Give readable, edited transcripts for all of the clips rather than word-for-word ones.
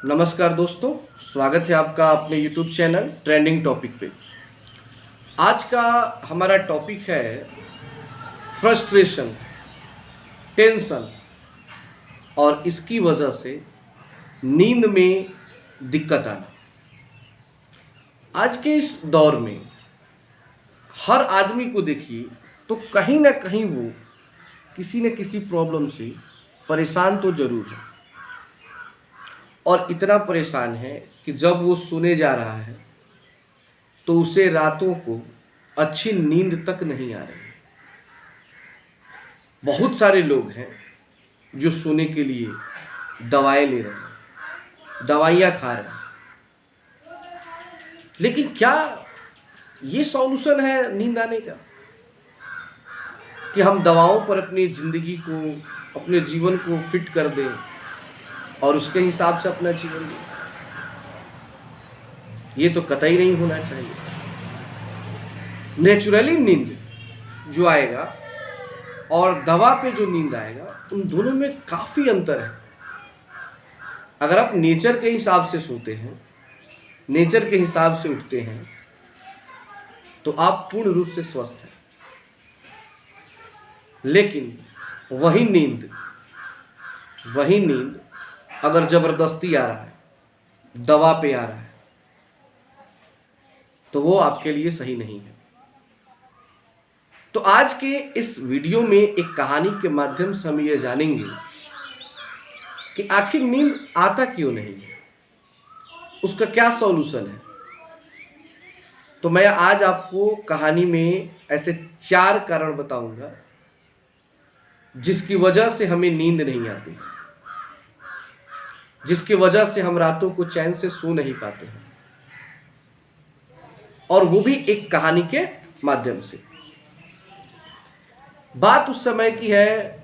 नमस्कार दोस्तों, स्वागत है आपका अपने YouTube चैनल ट्रेंडिंग टॉपिक पे। आज का हमारा टॉपिक है फ्रस्ट्रेशन, टेंशन और इसकी वजह से नींद में दिक्कत आना। आज के इस दौर में हर आदमी को देखिए तो कहीं ना कहीं वो किसी न किसी प्रॉब्लम से परेशान तो जरूर है, और इतना परेशान है कि जब वो सोने जा रहा है तो उसे रातों को अच्छी नींद तक नहीं आ रही। बहुत सारे लोग हैं जो सोने के लिए दवाएं ले रहे हैं, दवाइयाँ खा रहे हैं, लेकिन क्या ये सॉल्यूशन है नींद आने का कि हम दवाओं पर अपनी ज़िंदगी को, अपने जीवन को फिट कर दें और उसके हिसाब से अपना जीवन जिए? ये तो कतई नहीं होना चाहिए। नेचुरली नींद जो आएगा और दवा पे जो नींद आएगा, उन दोनों में काफ़ी अंतर है। अगर आप नेचर के हिसाब से सोते हैं, नेचर के हिसाब से उठते हैं, तो आप पूर्ण रूप से स्वस्थ हैं। लेकिन वही नींद अगर ज़बरदस्ती आ रहा है, दवा पे आ रहा है, तो वो आपके लिए सही नहीं है। तो आज के इस वीडियो में एक कहानी के माध्यम से हम ये जानेंगे कि आखिर नींद आता क्यों नहीं है, उसका क्या सॉल्यूशन है। तो मैं आज आपको कहानी में ऐसे 4 कारण बताऊंगा जिसकी वजह से हमें नींद नहीं आती, जिसकी वजह से हम रातों को चैन से सो नहीं पाते हैं, और वो भी एक कहानी के माध्यम से। बात उस समय की है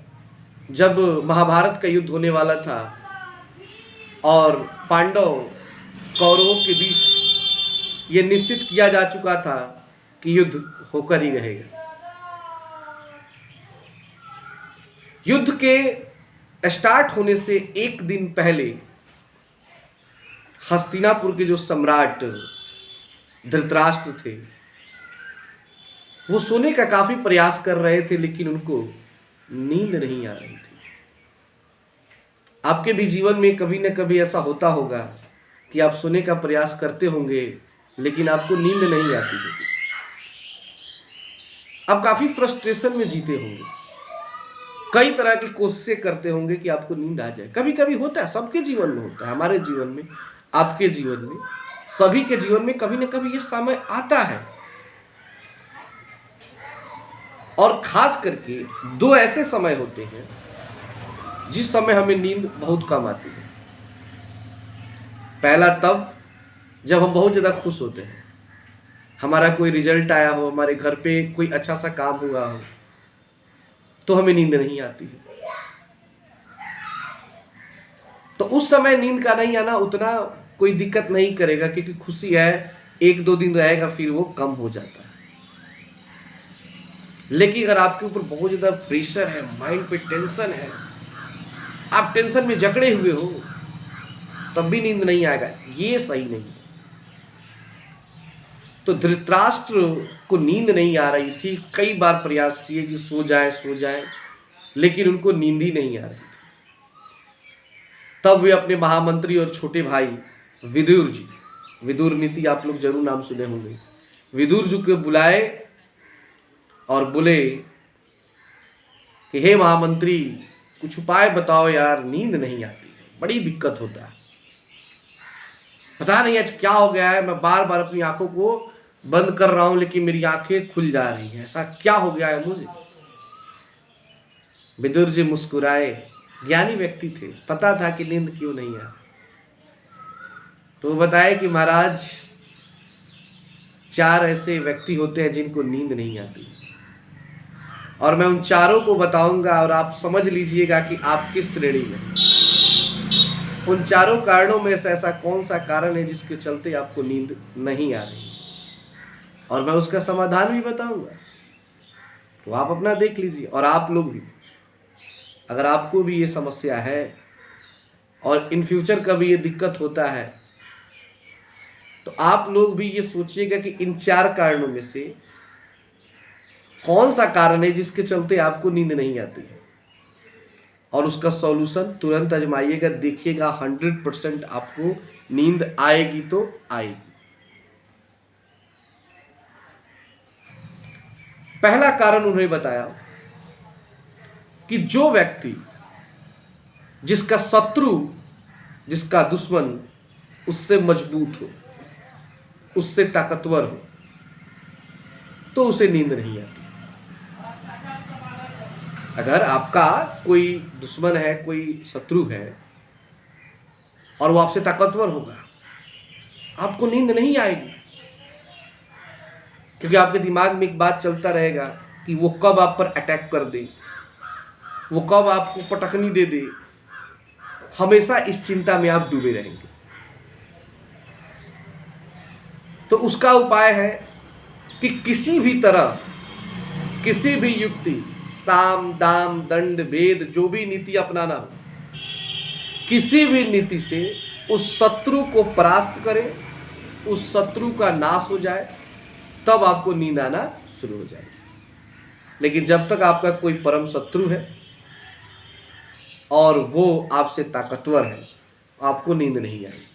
जब महाभारत का युद्ध होने वाला था और पांडव कौरवों के बीच ये निश्चित किया जा चुका था कि युद्ध होकर ही रहेगा। युद्ध के स्टार्ट होने से एक दिन पहले हस्तिनापुर के जो सम्राट धृतराष्ट्र थे, वो सोने का काफी प्रयास कर रहे थे, लेकिन उनको नींद नहीं आ रही थी। आपके भी जीवन में कभी न कभी ऐसा होता होगा कि आप सोने का प्रयास करते होंगे लेकिन आपको नींद नहीं आती होगी। आप काफी फ्रस्ट्रेशन में जीते होंगे, कई तरह की कोशिशें करते होंगे कि आपको नींद आ जाए। कभी कभी होता है, सबके जीवन में होता है, हमारे जीवन में, आपके जीवन में, सभी के जीवन में कभी न कभी ये समय आता है। और खास करके 2 ऐसे समय होते हैं जिस समय हमें नींद बहुत कम आती है। पहला तब जब हम बहुत ज़्यादा खुश होते हैं, हमारा कोई रिजल्ट आया हो, हमारे घर पे कोई अच्छा सा काम हुआ हो, तो हमें नींद नहीं आती है। तो उस समय नींद का नहीं आना उतना कोई दिक्कत नहीं करेगा, क्योंकि खुशी है, 1-2 दिन रहेगा, फिर वो कम हो जाता है। लेकिन अगर आपके ऊपर बहुत ज़्यादा प्रेशर है, माइंड पे टेंशन है, आप टेंशन में जकड़े हुए हो, तब भी नींद नहीं आएगा, ये सही नहीं है। तो धृतराष्ट्र को नींद नहीं आ रही थी, कई बार प्रयास किए कि सो जाएं, लेकिन उनको नींद ही नहीं आ रही थी। तब वे अपने महामंत्री और छोटे भाई विदुर जी, विदुर नीति आप लोग जरूर नाम सुने होंगे, विदुर जी को बुलाए और बोले कि हे महामंत्री, कुछ उपाय बताओ यार, नींद नहीं आती है, बड़ी दिक्कत होता है, पता नहीं आज क्या हो गया है, मैं बार बार अपनी आंखों को बंद कर रहा हूं लेकिन मेरी आंखें खुल जा रही हैं, ऐसा क्या हो गया है मुझे। विदुर जी मुस्कुराए, ज्ञानी व्यक्ति थे, पता था कि नींद क्यों नहीं आ। तो बताए कि महाराज, 4 ऐसे व्यक्ति होते हैं जिनको नींद नहीं आती, और मैं उन चारों को बताऊंगा और आप समझ लीजिएगा कि आप किस श्रेणी में। उन चारों कारणों में से ऐसा कौन सा कारण है जिसके चलते आपको नींद नहीं आ रही, और मैं उसका समाधान भी बताऊंगा। तो आप अपना देख लीजिए, और आप लोग भी, अगर आपको भी ये समस्या है और इन फ्यूचर कभी ये दिक्कत होता है तो आप लोग भी ये सोचिएगा कि इन 4 कारणों में से कौन सा कारण है जिसके चलते आपको नींद नहीं आती है, और उसका सॉल्यूशन तुरंत आजमाइएगा, देखिएगा 100% आपको नींद आएगी तो आएगी। पहला कारण उन्होंने बताया कि जो व्यक्ति जिसका शत्रु, जिसका दुश्मन उससे मजबूत हो, उससे ताकतवर हो, तो उसे नींद नहीं आती। अगर आपका कोई दुश्मन है, कोई शत्रु है और वो आपसे ताकतवर होगा, आपको नींद नहीं आएगी, क्योंकि आपके दिमाग में एक बात चलता रहेगा कि वो कब आप पर अटैक कर दे, वो कब आपको पटखनी दे दे। हमेशा इस चिंता में आप डूबे रहेंगे। तो उसका उपाय है कि किसी भी तरह, किसी भी युक्ति, साम दाम दंड भेद, जो भी नीति अपनाना हो, किसी भी नीति से उस शत्रु को परास्त करें, उस शत्रु का नाश हो जाए, तब आपको नींद आना शुरू हो जाएगी। लेकिन जब तक आपका कोई परम शत्रु है और वो आपसे ताकतवर है, आपको नींद नहीं आएगी।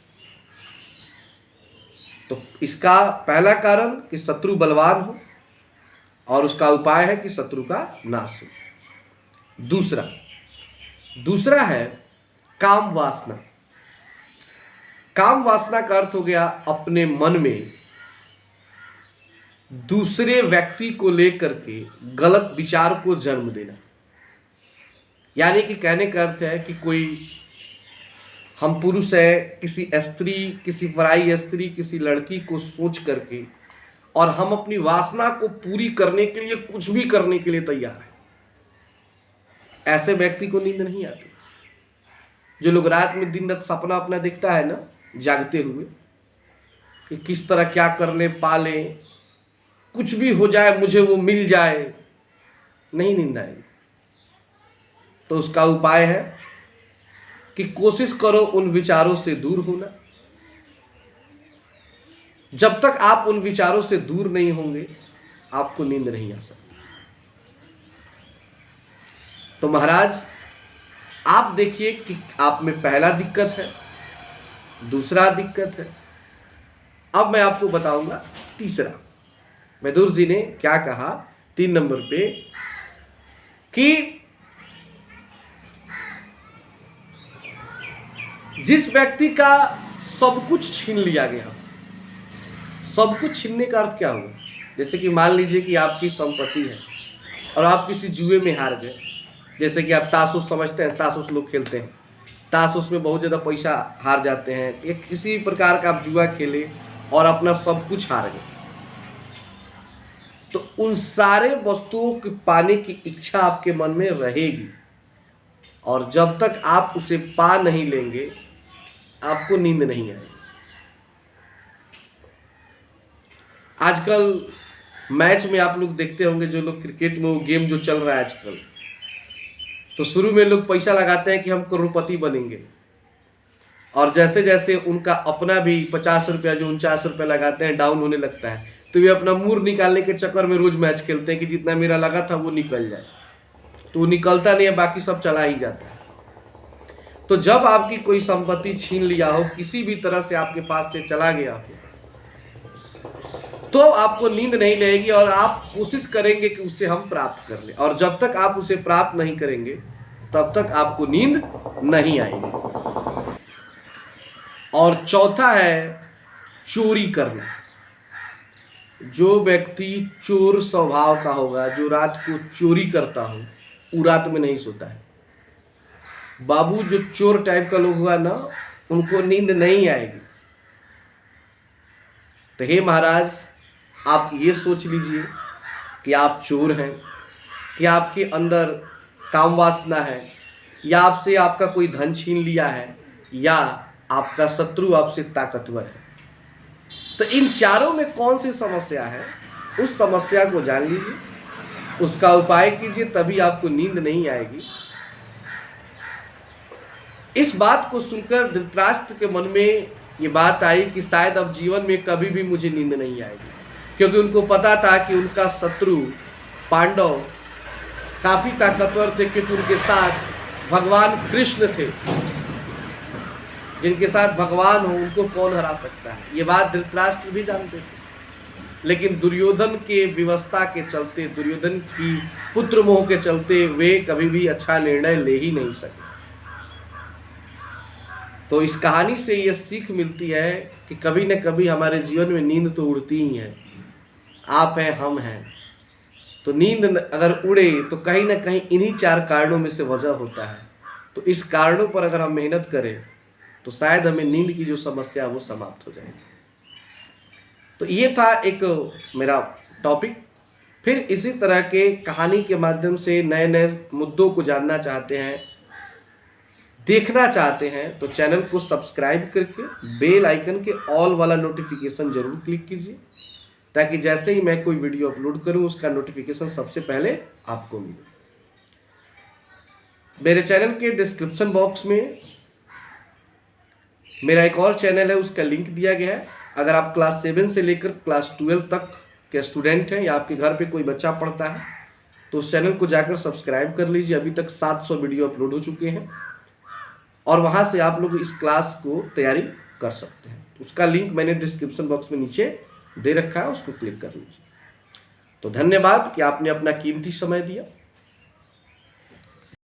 तो इसका पहला कारण कि शत्रु बलवान हो, और उसका उपाय है कि शत्रु का नाश हो। दूसरा है काम वासना। काम वासना का अर्थ हो गया अपने मन में दूसरे व्यक्ति को लेकर के गलत विचार को जन्म देना। यानी कि कहने का अर्थ है कि कोई, हम पुरुष है, किसी स्त्री, किसी पराई स्त्री, किसी लड़की को सोच करके, और हम अपनी वासना को पूरी करने के लिए कुछ भी करने के लिए तैयार है, ऐसे व्यक्ति को नींद नहीं आती। जो लोग रात में दिन रात सपना अपना देखता है ना, जागते हुए, कि किस तरह क्या कर ले, पा ले, कुछ भी हो जाए, मुझे वो मिल जाए, नहीं नींद आएगी। तो उसका उपाय है कि कोशिश करो उन विचारों से दूर होना। जब तक आप उन विचारों से दूर नहीं होंगे, आपको नींद नहीं आ सकती। तो महाराज, आप देखिए कि आप में पहला दिक्कत है, दूसरा दिक्कत है, अब मैं आपको बताऊंगा तीसरा। विदुर जी ने क्या कहा 3 नंबर पे, कि जिस व्यक्ति का सब कुछ छीन लिया गया। सब कुछ छीनने का अर्थ क्या हुआ? जैसे कि मान लीजिए कि आपकी संपत्ति है और आप किसी जुए में हार गए। जैसे कि आप तासुस समझते हैं, तासुस लोग खेलते हैं, तासुस में बहुत ज़्यादा पैसा हार जाते हैं। एक किसी प्रकार का आप जुआ खेले और अपना सब कुछ हार गए, तो उन सारे वस्तुओं को पाने की इच्छा आपके मन में रहेगी, और जब तक आप उसे पा नहीं लेंगे, आपको नींद नहीं आएगी। आजकल मैच में आप लोग देखते होंगे, जो लोग क्रिकेट में, वो गेम जो चल रहा है आजकल, तो शुरू में लोग पैसा लगाते हैं कि हम करोड़पति बनेंगे, और जैसे जैसे उनका अपना भी 50 रुपया जो 49 रुपया लगाते हैं डाउन होने लगता है, तो वे अपना मूड निकालने के चक्कर में रोज मैच खेलते हैं कि जितना मेरा लगा था वो निकल जाए। तो वो निकलता नहीं है, बाकी सब चला ही जाता है। तो जब आपकी कोई संपत्ति छीन लिया हो, किसी भी तरह से आपके पास से चला गया हो, तो आपको नींद नहीं लगेगी और आप कोशिश करेंगे कि उसे हम प्राप्त कर लें, और जब तक आप उसे प्राप्त नहीं करेंगे तब तक आपको नींद नहीं आएगी। और चौथा है चोरी करना। जो व्यक्ति चोर स्वभाव का होगा, जो रात को चोरी करता हो, वो रात में नहीं सोता है। बाबू, जो चोर टाइप का लोग हुआ ना, उनको नींद नहीं आएगी। तो हे महाराज, आप ये सोच लीजिए कि आप चोर हैं, कि आपके अंदर काम वासना है, या आपसे आपका कोई धन छीन लिया है, या आपका शत्रु आपसे ताकतवर है। तो इन चारों में कौन सी समस्या है, उस समस्या को जान लीजिए, उसका उपाय कीजिए, तभी आपको नींद नहीं आएगी। इस बात को सुनकर धृतराष्ट्र के मन में ये बात आई कि शायद अब जीवन में कभी भी मुझे नींद नहीं आएगी, क्योंकि उनको पता था कि उनका शत्रु पांडव काफी ताकतवर थे, क्योंकि उनके साथ भगवान कृष्ण थे। जिनके साथ भगवान हो उनको कौन हरा सकता है, ये बात धृतराष्ट्र भी जानते थे। लेकिन दुर्योधन के विवशता के चलते, दुर्योधन की पुत्र मोह के चलते वे कभी भी अच्छा निर्णय ले ही नहीं सके। तो इस कहानी से यह सीख मिलती है कि कभी न कभी हमारे जीवन में नींद तो उड़ती ही है। आप हैं, हम हैं, तो नींद अगर उड़े तो कहीं ना कहीं इन्हीं 4 कारणों में से वजह होता है। तो इस कारणों पर अगर हम मेहनत करें तो शायद हमें नींद की जो समस्या वो समाप्त हो जाएगी। तो ये था एक मेरा टॉपिक। फिर इसी तरह के कहानी के माध्यम से नए नए मुद्दों को जानना चाहते हैं, देखना चाहते हैं, तो चैनल को सब्सक्राइब करके बेल आइकन के ऑल वाला नोटिफिकेशन जरूर क्लिक कीजिए, ताकि जैसे ही मैं कोई वीडियो अपलोड करूं उसका नोटिफिकेशन सबसे पहले आपको मिले। मेरे चैनल के डिस्क्रिप्शन बॉक्स में मेरा एक और चैनल है, उसका लिंक दिया गया है। अगर आप क्लास 7 से लेकर क्लास 12 तक के स्टूडेंट हैं या आपके घर पे कोई बच्चा पढ़ता है तो उस चैनल को जाकर सब्सक्राइब कर लीजिए। अभी तक 700 वीडियो अपलोड हो चुके हैं और वहाँ से आप लोग इस क्लास को तैयारी कर सकते हैं। उसका लिंक मैंने डिस्क्रिप्शन बॉक्स में नीचे दे रखा है, उसको क्लिक कर लीजिए। तो धन्यवाद कि आपने अपना कीमती समय दिया।